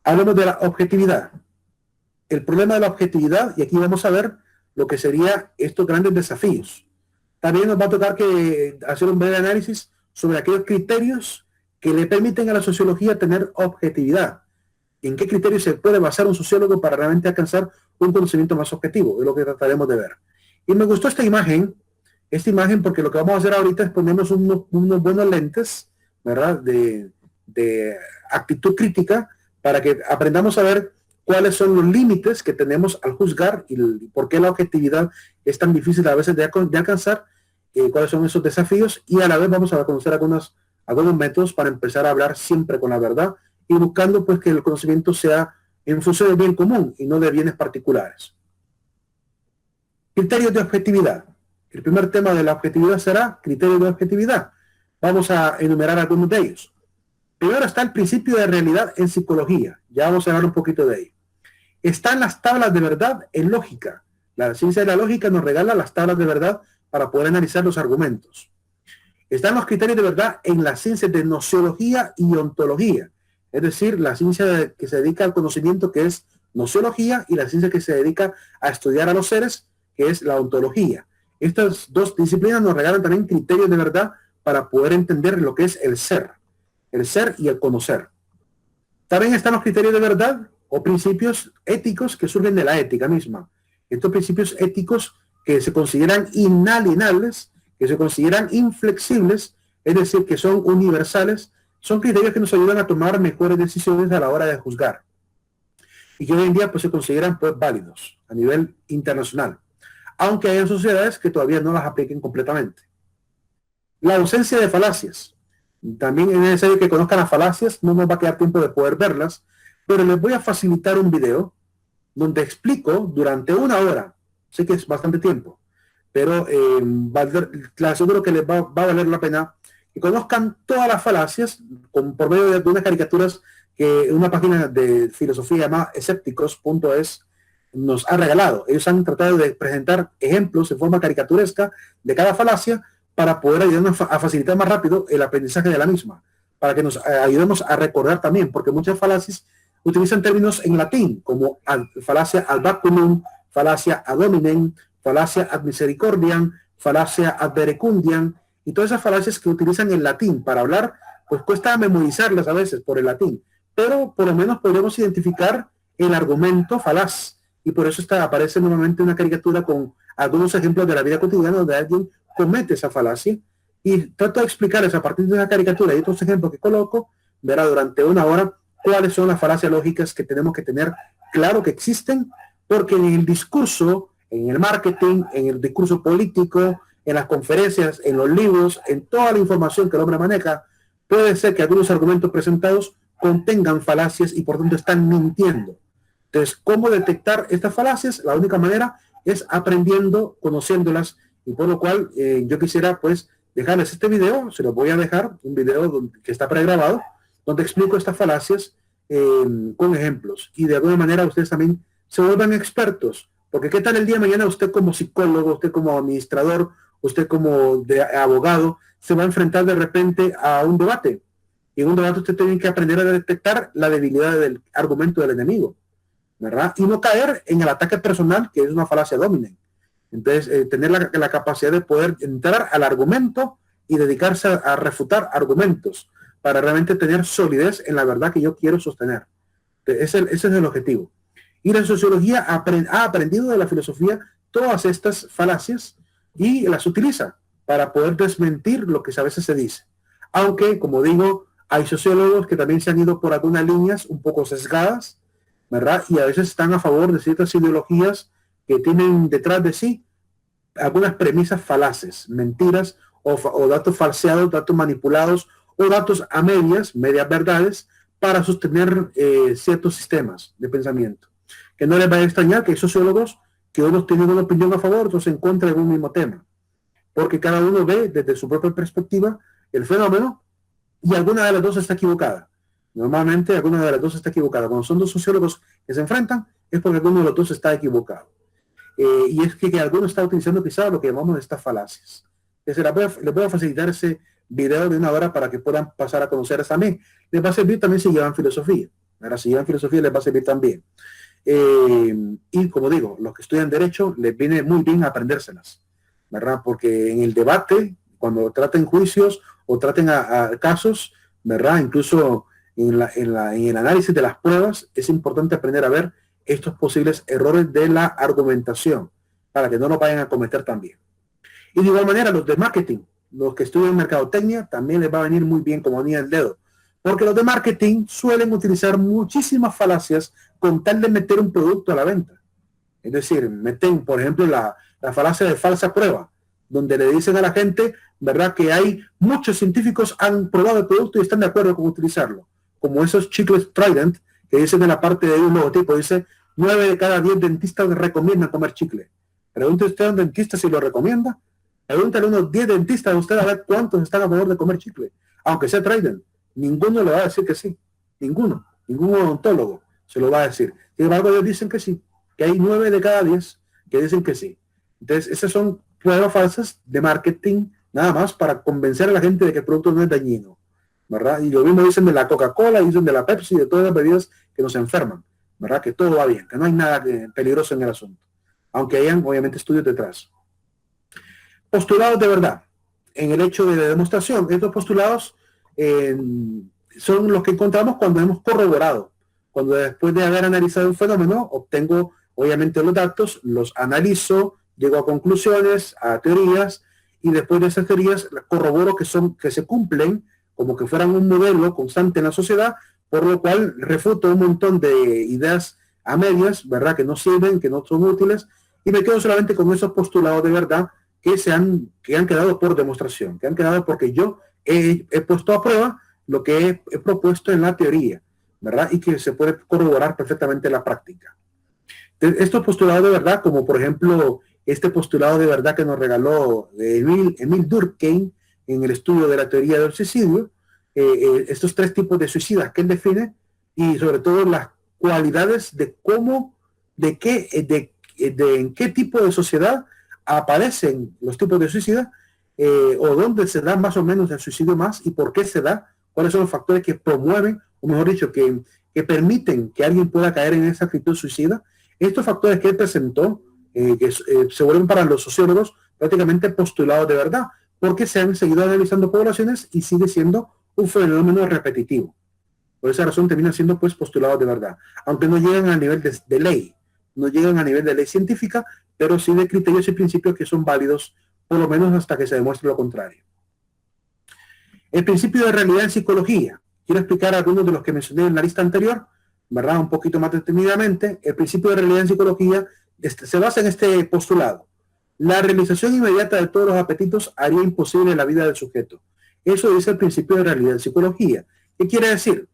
Hablemos de la objetividad. El problema de la objetividad, y aquí vamos a ver lo que sería estos grandes desafíos. También nos va a tocar hacer un breve análisis sobre aquellos criterios que le permiten a la sociología tener objetividad. ¿En qué criterios se puede basar un sociólogo para realmente alcanzar un conocimiento más objetivo? Es lo que trataremos de ver. Y me gustó esta imagen porque lo que vamos a hacer ahorita es ponernos unos buenos lentes, ¿verdad? De actitud crítica para que aprendamos a ver cuáles son los límites que tenemos al juzgar y por qué la objetividad es tan difícil a veces de alcanzar, cuáles son esos desafíos, y a la vez vamos a conocer algunos métodos para empezar a hablar siempre con la verdad y buscando pues que el conocimiento sea en función del bien común y no de bienes particulares. Criterios de objetividad. El primer tema de la objetividad será criterios de objetividad. Vamos a enumerar algunos de ellos. Primero está el principio de realidad en psicología. Ya vamos a hablar un poquito de ello. Están las tablas de verdad en lógica. La ciencia de la lógica nos regala las tablas de verdad para poder analizar los argumentos. Están los criterios de verdad en la ciencia de nociología y ontología. Es decir, la ciencia que se dedica al conocimiento, que es nociología, y la ciencia que se dedica a estudiar a los seres, que es la ontología. Estas dos disciplinas nos regalan también criterios de verdad para poder entender lo que es el ser y el conocer. También están los criterios de verdad o principios éticos que surgen de la ética misma. Estos principios éticos que se consideran inalienables, que se consideran inflexibles, es decir, que son universales, son criterios que nos ayudan a tomar mejores decisiones a la hora de juzgar y que hoy en día pues se consideran pues válidos a nivel internacional, aunque hay sociedades que todavía no las apliquen completamente. La ausencia de falacias. También es necesario que conozcan las falacias, no nos va a quedar tiempo de poder verlas, pero les voy a facilitar un video donde explico durante 1 hora, sé que es bastante tiempo, pero les aseguro que les va a valer la pena que conozcan todas las falacias por medio de unas caricaturas que una página de filosofía llamada escépticos.es nos ha regalado. Ellos han tratado de presentar ejemplos en forma caricaturesca de cada falacia para poder ayudarnos a facilitar más rápido el aprendizaje de la misma, para que nos ayudemos a recordar también, porque muchas falacias utilizan términos en latín, como falacia ad baculum, falacia ad hominem, falacia ad misericordiam, falacia ad verecundiam, y todas esas falacias que utilizan el latín para hablar, pues cuesta memorizarlas a veces por el latín, pero por lo menos podemos identificar el argumento falaz, y por eso aparece nuevamente una caricatura con algunos ejemplos de la vida cotidiana donde alguien comete esa falacia, y trato de explicarles a partir de una caricatura y otros ejemplos que coloco, verá durante 1 hora cuáles son las falacias lógicas que tenemos que tener claro que existen, porque en el discurso, en el marketing, en el discurso político, en las conferencias, en los libros, en toda la información que el hombre maneja, puede ser que algunos argumentos presentados contengan falacias y por tanto están mintiendo. Entonces, ¿cómo detectar estas falacias? La única manera es aprendiendo, conociéndolas, y por lo cual yo quisiera pues dejarles este video, se los voy a dejar, un video que está pregrabado, donde explico estas falacias con ejemplos, y de alguna manera ustedes también se vuelvan expertos, porque qué tal el día de mañana usted como psicólogo, usted como administrador, usted como abogado, se va a enfrentar de repente a un debate, y en un debate usted tiene que aprender a detectar la debilidad del argumento del enemigo, ¿verdad? Y no caer en el ataque personal, que es una falacia dominen. Entonces, tener la capacidad de poder entrar al argumento y dedicarse a refutar argumentos para realmente tener solidez en la verdad que yo quiero sostener. Ese es el objetivo. Y la sociología ha aprendido de la filosofía todas estas falacias y las utiliza para poder desmentir lo que a veces se dice. Aunque, como digo, hay sociólogos que también se han ido por algunas líneas un poco sesgadas, ¿verdad? Y a veces están a favor de ciertas ideologías que tienen detrás de sí algunas premisas falaces, mentiras o datos falseados, datos manipulados o datos a medias verdades para sostener ciertos sistemas de pensamiento. Que no les va a extrañar que hay sociólogos que unos tienen una opinión a favor, otros en contra de un mismo tema, porque cada uno ve desde su propia perspectiva el fenómeno y alguna de las dos está equivocada. Normalmente alguna de las dos está equivocada. Cuando son dos sociólogos que se enfrentan es porque alguno de los dos está equivocado. Y es que alguno está utilizando quizá lo que llamamos estas falacias. Les voy a facilitar ese video de 1 hora para que puedan pasar a conocer a mí. Les va a servir también si llevan filosofía. Ahora, si llevan filosofía, les va a servir también. Y como digo, los que estudian Derecho, les viene muy bien aprendérselas, ¿verdad? Porque en el debate, cuando traten juicios o traten a casos, ¿verdad? Incluso en el análisis de las pruebas, es importante aprender a ver estos posibles errores de la argumentación, para que no lo vayan a cometer también. Y de igual manera, los de marketing, los que estudian mercadotecnia, también les va a venir muy bien como anillo al dedo. Porque los de marketing suelen utilizar muchísimas falacias con tal de meter un producto a la venta. Es decir, meten, por ejemplo, la falacia de falsa prueba, donde le dicen a la gente, ¿verdad?, que hay muchos científicos han probado el producto y están de acuerdo con utilizarlo. Como esos chicles Trident, que dicen en la parte de un logotipo, dice, 9 de cada 10 dentistas recomiendan comer chicle. Pregunte usted a un dentista si lo recomienda. Pregúntale a unos 10 dentistas a usted a ver cuántos están a favor de comer chicle. Aunque sea Trident, ninguno le va a decir que sí. Ningún odontólogo se lo va a decir. Sin embargo, ellos dicen que sí, que hay 9 de cada 10 que dicen que sí. Entonces, esas son pruebas falsas de marketing, nada más para convencer a la gente de que el producto no es dañino, ¿verdad? Y lo mismo dicen de la Coca-Cola, dicen de la Pepsi, de todas las bebidas que nos enferman, ¿verdad? Que todo va bien, que no hay nada peligroso en el asunto, aunque hayan, obviamente, estudios detrás. Postulados de verdad. En el hecho de la demostración, estos postulados son los que encontramos cuando hemos corroborado. Cuando después de haber analizado un fenómeno, obtengo obviamente los datos, los analizo, llego a conclusiones, a teorías, y después de esas teorías corroboro que se cumplen como que fueran un modelo constante en la sociedad, por lo cual refuto un montón de ideas a medias, ¿verdad?, que no sirven, que no son útiles, y me quedo solamente con esos postulados de verdad que han quedado por demostración, que han quedado porque yo he puesto a prueba lo que he propuesto en la teoría, ¿verdad? Y que se puede corroborar perfectamente en la práctica. Estos postulados de verdad, como por ejemplo este postulado de verdad que nos regaló Emil Durkheim en el estudio de la teoría del suicidio, estos 3 tipos de suicidas que él define, y sobre todo las cualidades de cómo, en qué tipo de sociedad aparecen los tipos de suicida, o dónde se da más o menos el suicidio más y por qué se da, cuáles son los factores que promueven, o mejor dicho, que permiten que alguien pueda caer en esa actitud suicida. Estos factores que él presentó, se vuelven para los sociólogos prácticamente postulados de verdad, porque se han seguido analizando poblaciones y sigue siendo un fenómeno repetitivo. Por esa razón termina siendo pues postulados de verdad, aunque no llegan a nivel de ley, no llegan a nivel de ley científica, pero sí de criterios y principios que son válidos, por lo menos hasta que se demuestre lo contrario. El principio de realidad en psicología. Quiero explicar algunos de los que mencioné en la lista anterior, ¿verdad? Un poquito más detenidamente. El principio de realidad en psicología se basa en este postulado. La realización inmediata de todos los apetitos haría imposible la vida del sujeto. Eso dice el principio de realidad en psicología. ¿Qué quiere decir?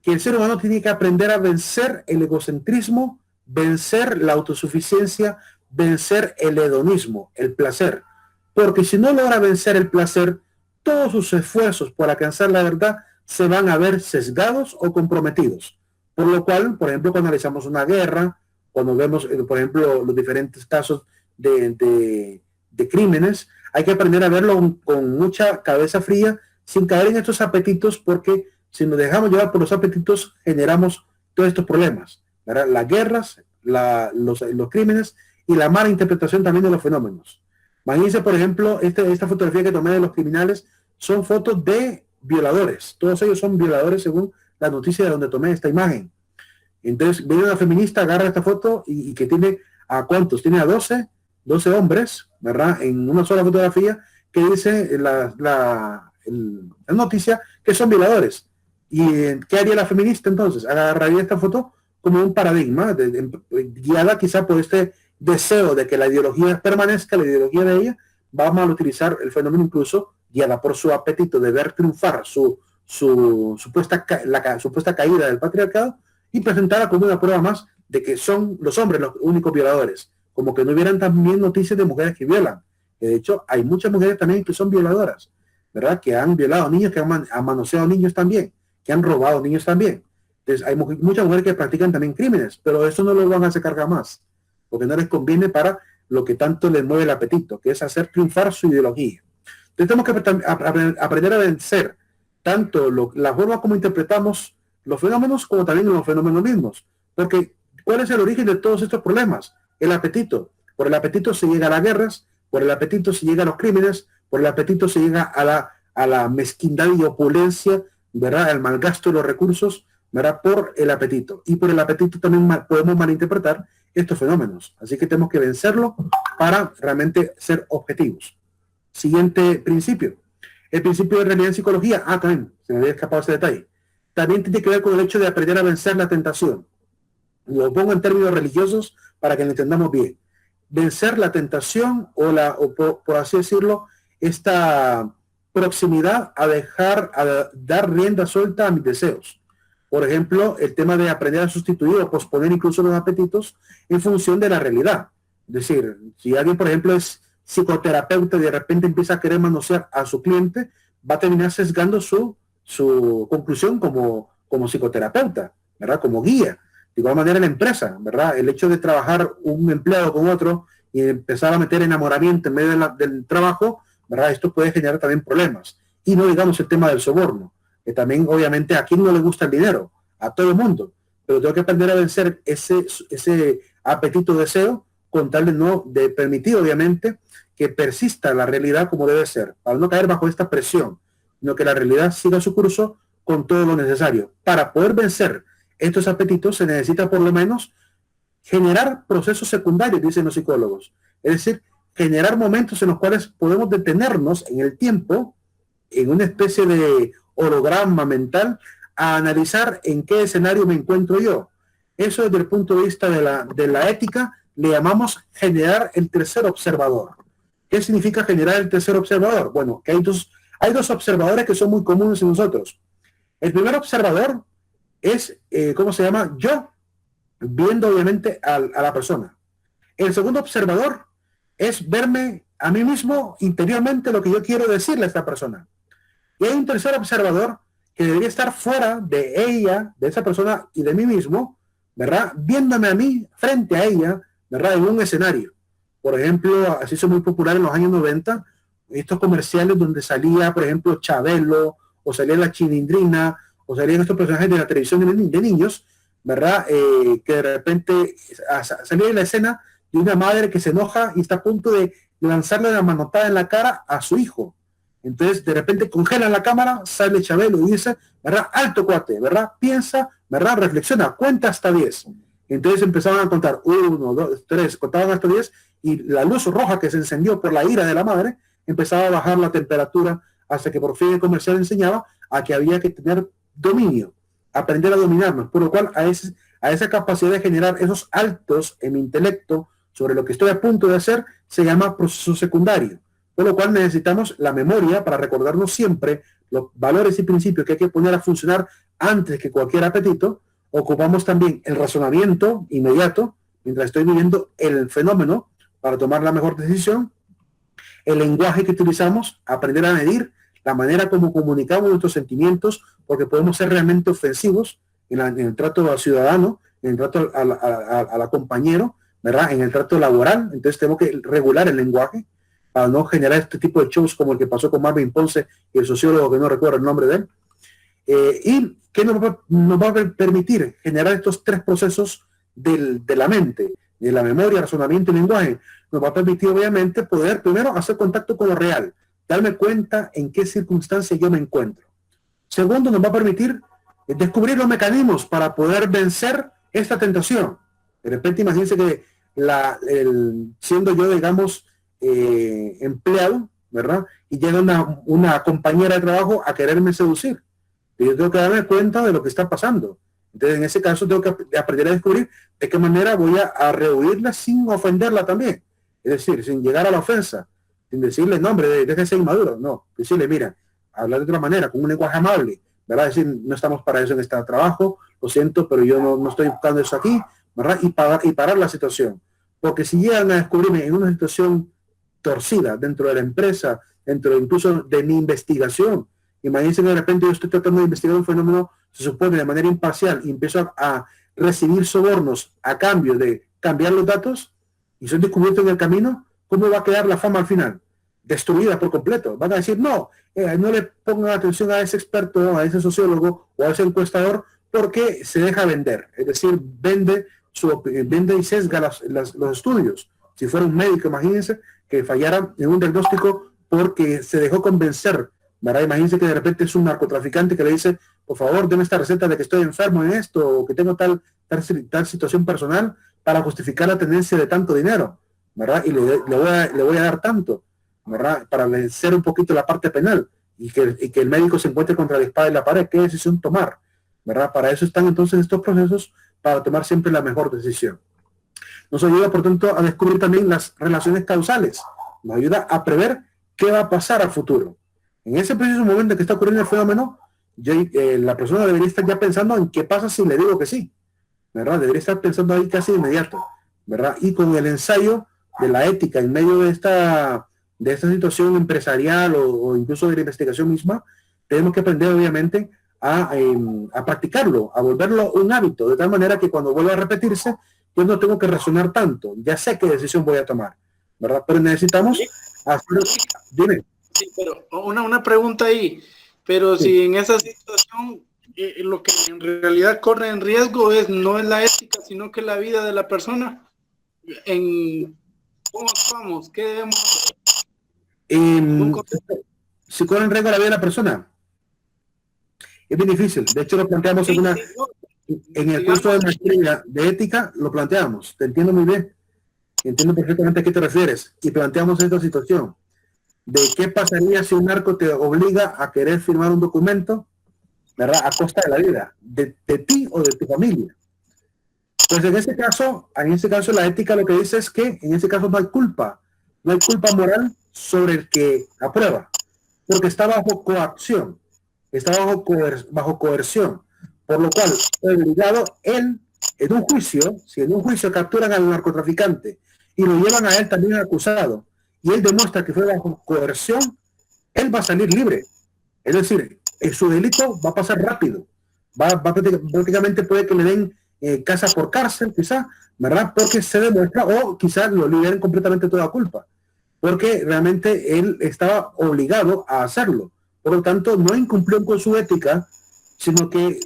Que el ser humano tiene que aprender a vencer el egocentrismo, vencer la autosuficiencia, vencer el hedonismo, el placer. Porque si no logra vencer el placer, todos sus esfuerzos por alcanzar la verdad se van a ver sesgados o comprometidos. Por lo cual, por ejemplo, cuando analizamos una guerra, cuando vemos, por ejemplo, los diferentes casos de crímenes, hay que aprender a verlo con mucha cabeza fría, sin caer en estos apetitos, porque si nos dejamos llevar por los apetitos, generamos todos estos problemas, ¿verdad? Las guerras, los crímenes y la mala interpretación también de los fenómenos. Imagínense, por ejemplo, esta fotografía que tomé de los criminales son fotos de violadores. Todos ellos son violadores según la noticia de donde tomé esta imagen. Entonces, viene una feminista, agarra esta foto y que tiene a ¿cuántos? Tiene a 12 hombres, ¿verdad? En una sola fotografía que dice la noticia que son violadores. ¿Y qué haría la feminista entonces? Agarraría esta foto como un paradigma, guiada quizá por este deseo de que la ideología permanezca, la ideología de ella. Vamos a utilizar el fenómeno incluso guiada por su apetito de ver triunfar su supuesta caída del patriarcado y presentarla como una prueba más de que son los hombres los únicos violadores, como que no hubieran también noticias de mujeres que violan. De hecho, hay muchas mujeres también que son violadoras, ¿verdad? Que han violado niños, que han manoseado niños también, que han robado niños también. Entonces, hay muchas mujeres que practican también crímenes, pero eso no lo van a sacar jamás, porque no les conviene para lo que tanto les mueve el apetito, que es hacer triunfar su ideología. Entonces, tenemos que aprender a vencer tanto la forma como interpretamos los fenómenos como también los fenómenos mismos. Porque, ¿cuál es el origen de todos estos problemas? El apetito. Por el apetito se llega a las guerras, por el apetito se llega a los crímenes, por el apetito se llega a la mezquindad y opulencia, ¿verdad? El malgasto de los recursos, ¿verdad? Por el apetito. Y por el apetito también podemos malinterpretar estos fenómenos. Así que tenemos que vencerlo para realmente ser objetivos. Siguiente principio. El principio de realidad en psicología. También, se me había escapado ese detalle. También tiene que ver con el hecho de aprender a vencer la tentación. Lo pongo en términos religiosos para que lo entendamos bien. Vencer la tentación o por así decirlo, esta proximidad a dar rienda suelta a mis deseos. Por ejemplo, el tema de aprender a sustituir o posponer incluso los apetitos en función de la realidad. Es decir, si alguien, por ejemplo, es psicoterapeuta y de repente empieza a querer manosear a su cliente, va a terminar sesgando su conclusión como psicoterapeuta, ¿verdad? Como guía. De igual manera en la empresa, ¿verdad? El hecho de trabajar un empleado con otro y empezar a meter enamoramiento en medio del trabajo, ¿verdad? Esto puede generar también problemas. Y no digamos el tema del soborno, que también obviamente a quien no le gusta el dinero, a todo el mundo. Pero tengo que aprender a vencer ese apetito deseo con tal de permitir obviamente que persista la realidad como debe ser, para no caer bajo esta presión, sino que la realidad siga su curso con todo lo necesario. Para poder vencer estos apetitos se necesita por lo menos generar procesos secundarios, dicen los psicólogos. Es decir, generar momentos en los cuales podemos detenernos en el tiempo, en una especie de holograma mental, a analizar en qué escenario me encuentro yo. Eso desde el punto de vista de la ética le llamamos generar el tercer observador. ¿Qué significa generar el tercer observador? Bueno, que hay dos observadores que son muy comunes en nosotros. El primer observador es, ¿cómo se llama? Yo, viendo obviamente a la persona. El segundo observador es verme a mí mismo interiormente lo que yo quiero decirle a esta persona. Y hay un tercer observador que debería estar fuera de ella, de esa persona y de mí mismo, ¿verdad? Viéndome a mí frente a ella, ¿verdad? En un escenario. Por ejemplo, así son muy populares en los años 90, estos comerciales donde salía, por ejemplo, Chabelo, o salía la Chilindrina, o salían estos personajes de la televisión de niños, ¿verdad? Que de repente salía la escena de una madre que se enoja y está a punto de lanzarle la manotada en la cara a su hijo. Entonces, de repente congelan la cámara, sale Chabelo y dice, ¿verdad? Alto cuate, ¿verdad? Piensa, ¿verdad? Reflexiona, cuenta hasta 10. Entonces empezaban a contar 1, 2, 3, contaban hasta 10 y la luz roja que se encendió por la ira de la madre empezaba a bajar la temperatura hasta que por fin el comercial enseñaba a que había que tener dominio, aprender a dominarnos, por lo cual a esa capacidad de generar esos altos en mi intelecto sobre lo que estoy a punto de hacer se llama proceso secundario, por lo cual necesitamos la memoria para recordarnos siempre los valores y principios que hay que poner a funcionar antes que cualquier apetito. Ocupamos también el razonamiento inmediato mientras estoy viviendo el fenómeno para tomar la mejor decisión, el lenguaje que utilizamos, aprender a medir la manera como comunicamos nuestros sentimientos, porque podemos ser realmente ofensivos en el trato al ciudadano, en el trato al compañero, ¿verdad? En el trato laboral. Entonces tenemos que regular el lenguaje para no generar este tipo de shows como el que pasó con Marvin Ponce y el sociólogo que no recuerdo el nombre de él. Y que nos va a permitir generar estos tres procesos de la mente, de la memoria, razonamiento y lenguaje. Nos va a permitir obviamente poder primero hacer contacto con lo real, darme cuenta en qué circunstancia yo me encuentro. Segundo, nos va a permitir descubrir los mecanismos para poder vencer esta tentación. De repente imagínense que siendo yo, digamos, empleado, ¿verdad? Y llega una compañera de trabajo a quererme seducir. Y yo tengo que darme cuenta de lo que está pasando. Entonces, en ese caso, tengo que aprender a descubrir de qué manera voy a rehuirla sin ofenderla también. Es decir, sin llegar a la ofensa, sin decirle, no, hombre, déjese inmaduro. No, decirle, mira, hablar de otra manera, con un lenguaje amable, ¿verdad? Decir, no estamos para eso en este trabajo, lo siento, pero yo no estoy buscando eso aquí, ¿verdad? Y parar la situación. Porque si llegan a descubrirme en una situación torcida dentro de la empresa, dentro incluso de mi investigación, imagínense que de repente yo estoy tratando de investigar un fenómeno, se supone de manera imparcial, y empiezo a recibir sobornos a cambio de cambiar los datos, y soy descubierto en el camino, ¿cómo va a quedar la fama al final? Destruida por completo. Van a decir, no le pongan atención a ese experto, a ese sociólogo o a ese encuestador, porque se deja vender, es decir, vende y sesga los estudios. Si fuera un médico, imagínense que fallara en un diagnóstico porque se dejó convencer, ¿verdad? Imagínense que de repente es un narcotraficante que le dice, por favor, deme esta receta de que estoy enfermo en esto, o que tengo tal situación personal para justificar la tenencia de tanto dinero, ¿verdad? Y le voy a dar tanto, ¿verdad? Para vencer un poquito la parte penal y que el médico se encuentre contra la espada y la pared. ¿Qué decisión tomar? ¿Verdad? Para eso están entonces estos procesos, para tomar siempre la mejor decisión. Nos ayuda, por tanto, a descubrir también las relaciones causales. Nos ayuda a prever qué va a pasar al futuro. En ese preciso momento que está ocurriendo el fenómeno, la persona debería estar ya pensando en qué pasa si le digo que sí, ¿verdad? Debería estar pensando ahí casi de inmediato, ¿verdad? Y con el ensayo de la ética en medio de esta situación empresarial o incluso de la investigación misma, tenemos que aprender, obviamente, a practicarlo, a volverlo un hábito, de tal manera que cuando vuelva a repetirse, yo no tengo que razonar tanto, ya sé qué decisión voy a tomar, ¿verdad? Pero necesitamos hacer... Dime. Sí, pero una pregunta ahí, pero sí. Si en esa situación lo que en realidad corre en riesgo no es la ética, sino que la vida de la persona, ¿cómo actuamos? ¿Qué debemos hacer? Si corre en riesgo la vida de la persona, es bien difícil. De hecho, lo planteamos en el curso de maestría de ética, lo planteamos. Te entiendo muy bien. Entiendo perfectamente a qué te refieres. Y planteamos esta situación de qué pasaría si un narco te obliga a querer firmar un documento, ¿verdad? A costa de la vida, de ti o de tu familia. Pues en ese caso la ética lo que dice es que en ese caso no hay culpa moral sobre el que aprueba, porque está bajo coacción, está bajo coerción, por lo cual obligado él, en un juicio, si en un juicio capturan al narcotraficante y lo llevan a él también acusado, y él demuestra que fue bajo coerción, él va a salir libre. Es decir, su delito va a pasar rápido, prácticamente puede que le den casa por cárcel, quizá, ¿verdad? Porque se demuestra, o quizás lo liberen completamente toda culpa, porque realmente él estaba obligado a hacerlo. Por lo tanto, no incumplió con su ética, sino que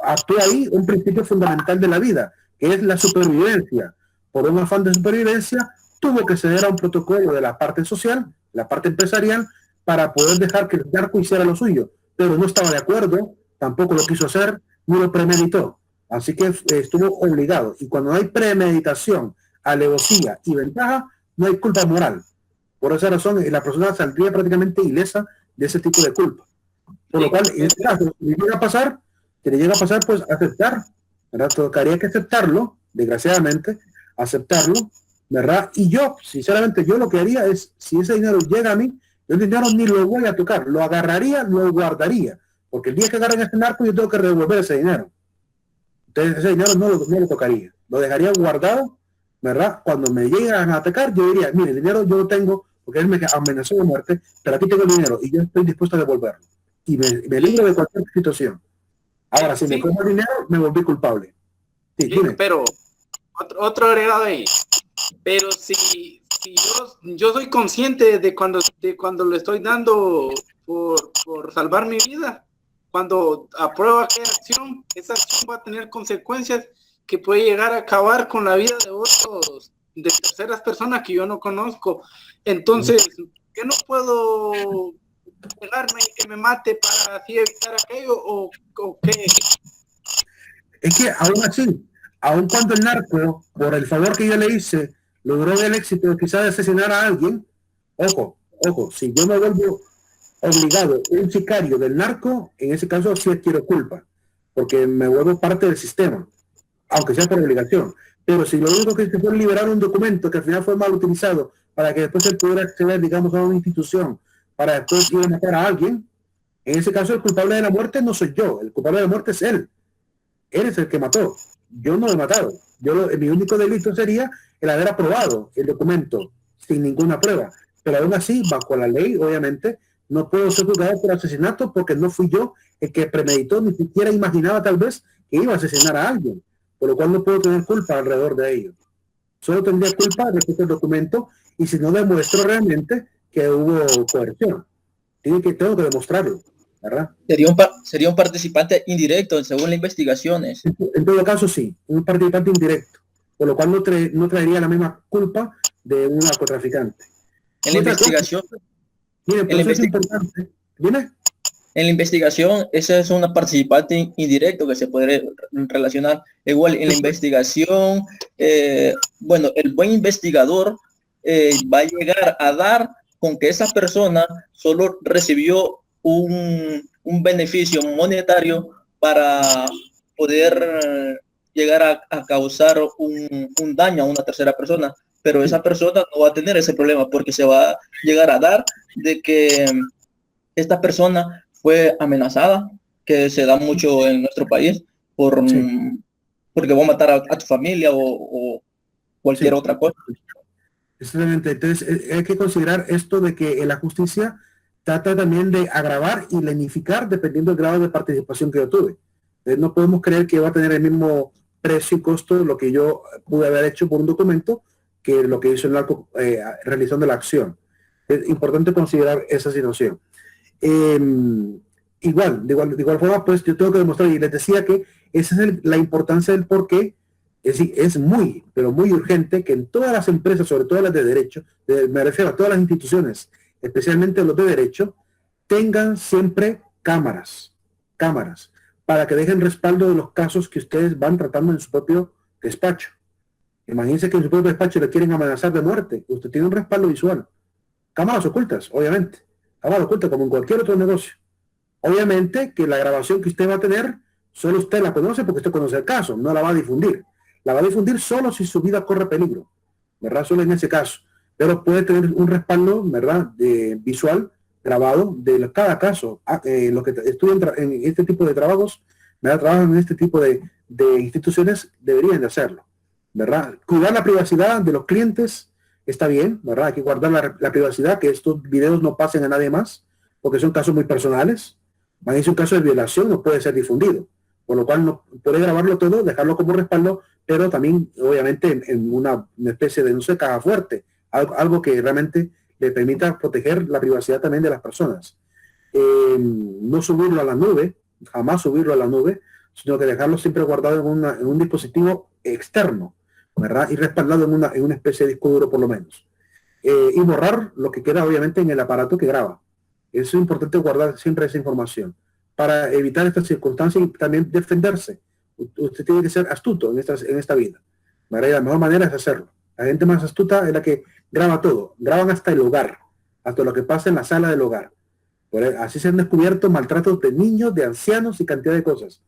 actuó ahí un principio fundamental de la vida, que es la supervivencia. Por un afán de supervivencia, tuvo que ceder a un protocolo de la parte social, la parte empresarial, para poder dejar que el narco hiciera lo suyo. Pero no estaba de acuerdo, tampoco lo quiso hacer, ni lo premeditó. Así que estuvo obligado. Y cuando hay premeditación, alevosía y ventaja, no hay culpa moral. Por esa razón, la persona saldría prácticamente ilesa de ese tipo de culpa. Por lo cual, en este caso, si le llega a pasar, pues aceptar, ¿verdad? Tocaría que aceptarlo, desgraciadamente, aceptarlo, ¿verdad? Y yo, sinceramente, yo lo que haría es, si ese dinero llega a mí, yo el dinero ni lo voy a tocar, lo agarraría, lo guardaría, porque el día que agarren este narco, yo tengo que devolver ese dinero. Entonces, ese dinero no lo tocaría, lo dejaría guardado, ¿verdad? Cuando me llegan a atacar, yo diría, mire, el dinero yo lo tengo, porque él me amenazó de muerte, pero aquí tengo el dinero y yo estoy dispuesto a devolverlo. Y me libro de cualquier situación. Ahora, si me cojo el dinero, me volví culpable. Sí, pero otro agregado ahí. Pero si yo soy consciente de cuando le estoy dando por salvar mi vida, cuando apruebo aquella acción, esa acción va a tener consecuencias que puede llegar a acabar con la vida de terceras personas que yo no conozco. Entonces, ¿qué no puedo pegarme y que me mate para así evitar aquello o qué? Es que aún cuando el narco, por el favor que yo le hice, logró el éxito quizás de asesinar a alguien, ojo, si yo me vuelvo obligado, un sicario del narco, en ese caso sí adquiero culpa, porque me vuelvo parte del sistema, aunque sea por obligación. Pero si lo único que se fue liberar un documento que al final fue mal utilizado para que después él pudiera acceder, digamos, a una institución para después ir a matar a alguien, en ese caso el culpable de la muerte no soy yo, el culpable de la muerte es él. Él es el que mató, yo no lo he matado. Mi único delito sería el haber aprobado el documento sin ninguna prueba. Pero aún así, bajo la ley, obviamente, no puedo ser juzgado por asesinato porque no fui yo el que premeditó, ni siquiera imaginaba tal vez que iba a asesinar a alguien, por lo cual no puedo tener culpa alrededor de ello. Solo tendría culpa respecto al documento y si no demuestro realmente que hubo coerción. Tengo que demostrarlo. ¿verdad? Sería un participante indirecto según las investigaciones. En todo caso, sí, un participante indirecto, por lo cual no traería la misma culpa de un narcotraficante. En la investigación, miren, por eso es importante. ¿Dime? En la investigación, ese es un participante indirecto que se puede relacionar. Igual en la investigación, bueno, el buen investigador va a llegar a dar con que esa persona solo recibió un beneficio monetario para poder llegar a causar un daño a una tercera persona, pero esa persona no va a tener ese problema porque se va a llegar a dar de que esta persona fue amenazada, que se da mucho en nuestro país porque va a matar a tu familia o cualquier otra cosa. Exactamente. Entonces hay que considerar esto de que la justicia trata también de agravar y lenificar dependiendo del grado de participación que yo tuve. No podemos creer que va a tener el mismo precio y costo lo que yo pude haber hecho por un documento que lo que hizo el narco realizando la acción. Es importante considerar esa situación. De igual forma, pues yo tengo que demostrar, y les decía que esa es la importancia del por qué es muy, pero muy urgente que en todas las empresas, sobre todo las de derecho, me refiero a todas las instituciones, especialmente los de derecho, tengan siempre cámaras, para que dejen respaldo de los casos que ustedes van tratando en su propio despacho. Imagínense que en su propio despacho le quieren amenazar de muerte. Usted tiene un respaldo visual. Cámaras ocultas, obviamente. Cámaras ocultas, como en cualquier otro negocio. Obviamente que la grabación que usted va a tener, solo usted la conoce porque usted conoce el caso, no la va a difundir. La va a difundir solo si su vida corre peligro, ¿verdad? Solo en ese caso. Pero puede tener un respaldo, ¿verdad? Visual, grabado de cada caso. Los que estudian en este tipo de trabajos, ¿verdad? Trabajan en este tipo de instituciones, deberían de hacerlo, ¿verdad? Cuidar la privacidad de los clientes está bien, ¿verdad? Hay que guardar la privacidad, que estos videos no pasen a nadie más, porque son casos muy personales. Es un caso de violación, no puede ser difundido, por lo cual no puede grabarlo todo, dejarlo como respaldo, pero también obviamente en una especie de, no sé, caja fuerte, algo que realmente le permita proteger la privacidad también de las personas. No subirlo a la nube, jamás subirlo a la nube, sino que dejarlo siempre guardado en un dispositivo externo, ¿verdad? Y respaldado en una especie de disco duro por lo menos. Y borrar lo que queda obviamente en el aparato que graba. Es importante guardar siempre esa información para evitar estas circunstancias y también defenderse. Usted tiene que ser astuto en esta vida, ¿verdad? Y la mejor manera es hacerlo. La gente más astuta es la que graba todo. Graban hasta el hogar, hasta lo que pasa en la sala del hogar. Así se han descubierto maltratos de niños, de ancianos y cantidad de cosas.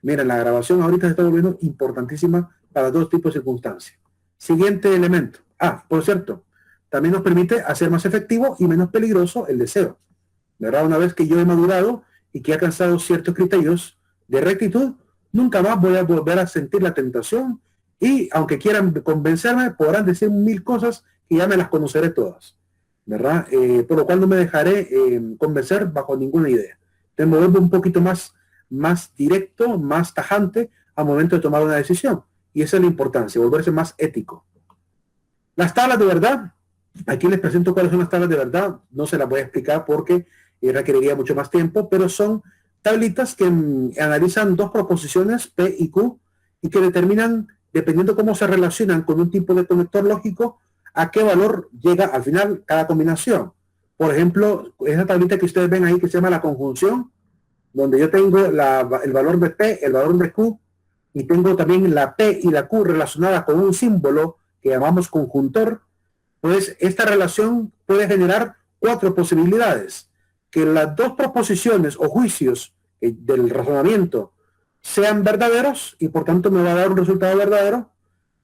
Miren, la grabación ahorita se está volviendo importantísima para dos tipos de circunstancias. Siguiente elemento. Por cierto, también nos permite hacer más efectivo y menos peligroso el deseo, ¿verdad? Una vez que yo he madurado y que he alcanzado ciertos criterios de rectitud, nunca más voy a volver a sentir la tentación y aunque quieran convencerme, podrán decir 1000 cosas y ya me las conoceré todas, ¿verdad? Por lo cual no me dejaré convencer bajo ninguna idea. Entonces me vuelvo un poquito más directo, más tajante al momento de tomar una decisión. Y esa es la importancia, volverse más ético. Las tablas de verdad, aquí les presento cuáles son las tablas de verdad. No se las voy a explicar porque requeriría mucho más tiempo, pero son tablitas que analizan dos proposiciones, P y Q, y que determinan, dependiendo cómo se relacionan con un tipo de conector lógico, a qué valor llega al final cada combinación. Por ejemplo, esa tablita que ustedes ven ahí que se llama la conjunción, donde yo tengo el valor de P, el valor de Q, y tengo también la P y la Q relacionadas con un símbolo que llamamos conjuntor, pues esta relación puede generar 4 posibilidades. Que las dos proposiciones o juicios del razonamiento sean verdaderos y por tanto me va a dar un resultado verdadero,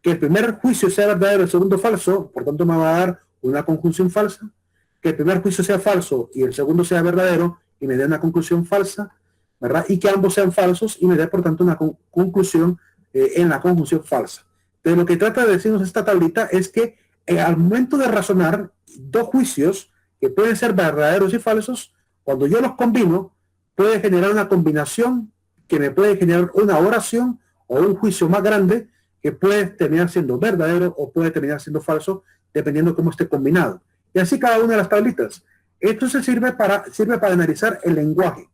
que el primer juicio sea verdadero, el segundo falso, por tanto me va a dar una conjunción falsa, que el primer juicio sea falso y el segundo sea verdadero y me dé una conclusión falsa, ¿verdad? Y que ambos sean falsos y me dé por tanto una conclusión en la conjunción falsa. Entonces lo que trata de decirnos esta tablita es que al momento de razonar dos juicios que pueden ser verdaderos y falsos, cuando yo los combino, puede generar una combinación que me puede generar una oración o un juicio más grande que puede terminar siendo verdadero o puede terminar siendo falso, dependiendo cómo esté combinado. Y así cada una de las tablitas. Esto sirve para analizar el lenguaje,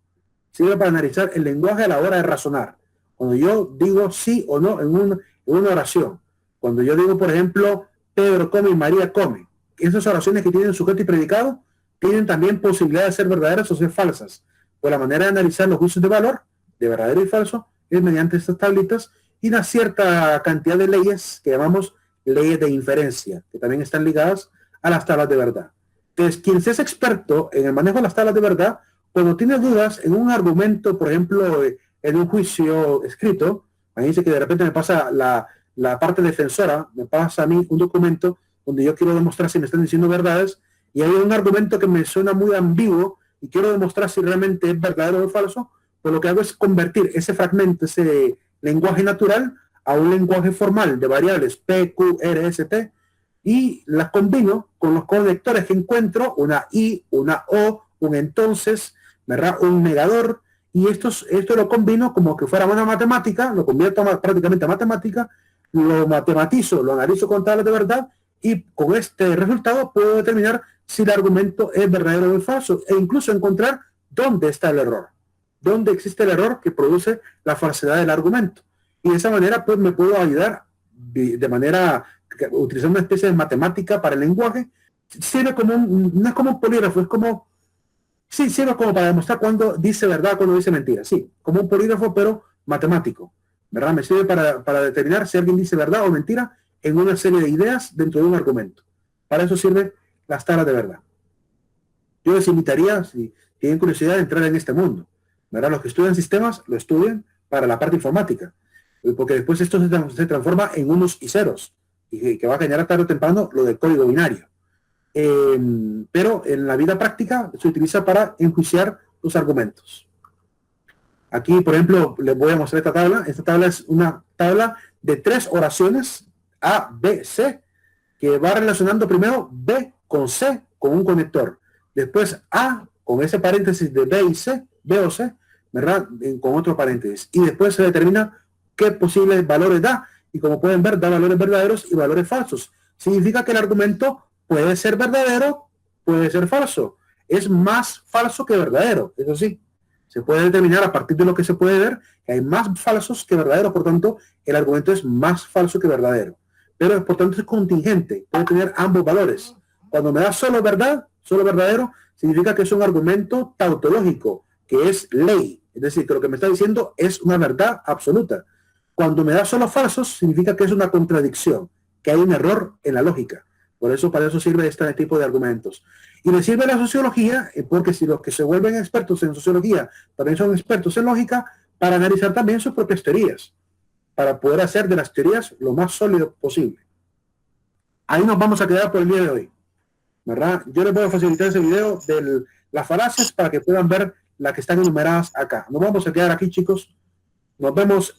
sirve para analizar el lenguaje a la hora de razonar. Cuando yo digo sí o no en una oración. Cuando yo digo, por ejemplo, Pedro come y María come. Esas oraciones que tienen sujeto y predicado tienen también posibilidad de ser verdaderas o ser falsas. Pues la manera de analizar los juicios de valor, de verdadero y falso, es mediante estas tablitas y una cierta cantidad de leyes que llamamos leyes de inferencia, que también están ligadas a las tablas de verdad. Entonces, quien sea experto en el manejo de las tablas de verdad, cuando tiene dudas en un argumento, por ejemplo, en un juicio escrito, me dice que de repente me pasa la parte defensora, me pasa a mí un documento donde yo quiero demostrar si me están diciendo verdades, y hay un argumento que me suena muy ambiguo y quiero demostrar si realmente es verdadero o falso, pues lo que hago es convertir ese fragmento, ese lenguaje natural, a un lenguaje formal de variables P, Q, R, S, T, y las combino con los conectores que encuentro, una y, una o, un entonces, ¿verdad? Un negador, y esto lo combino como que fuera una matemática, lo convierto prácticamente a matemática, lo matematizo, lo analizo con tablas de verdad, y con este resultado puedo determinar si el argumento es verdadero o falso, e incluso encontrar dónde está el error, dónde existe el error que produce la falsedad del argumento. Y de esa manera pues me puedo ayudar de manera, utilizando una especie de matemática para el lenguaje. Sirve como no es como un polígrafo, es como, sí, sirve como para demostrar cuándo dice verdad, cuándo dice mentira, sí, como un polígrafo pero matemático, ¿verdad? Me sirve para determinar si alguien dice verdad o mentira en una serie de ideas dentro de un argumento. Para eso sirven las tablas de verdad. Yo les invitaría, si tienen curiosidad, de entrar en este mundo, ¿verdad? Los que estudian sistemas lo estudian para la parte informática, porque después esto se transforma en unos y ceros, y que va a generar tarde o temprano lo del código binario. Pero en la vida práctica se utiliza para enjuiciar los argumentos. Aquí, por ejemplo, les voy a mostrar esta tabla. Esta tabla es una tabla de 3 oraciones A, B, C, que va relacionando primero B con C con un conector, después A con ese paréntesis de B y C, B o C, ¿verdad? Con otro paréntesis, y después se determina qué posibles valores da, y como pueden ver, da valores verdaderos y valores falsos. Significa que el argumento puede ser verdadero, puede ser falso. Es más falso que verdadero, eso sí. Se puede determinar a partir de lo que se puede ver que hay más falsos que verdaderos, por tanto, el argumento es más falso que verdadero. Pero por tanto es contingente, puede tener ambos valores. Cuando me da solo verdad, solo verdadero, significa que es un argumento tautológico, que es ley. Es decir, que lo que me está diciendo es una verdad absoluta. Cuando me da solo falsos, significa que es una contradicción, que hay un error en la lógica. Por eso, para eso sirve este tipo de argumentos. Y le sirve la sociología, porque si los que se vuelven expertos en sociología también son expertos en lógica, para analizar también sus propias teorías, para poder hacer de las teorías lo más sólido posible. Ahí nos vamos a quedar por el día de hoy, ¿verdad? Yo les voy a facilitar ese video de las falacias para que puedan ver las que están enumeradas acá. Nos vamos a quedar aquí, chicos. Nos vemos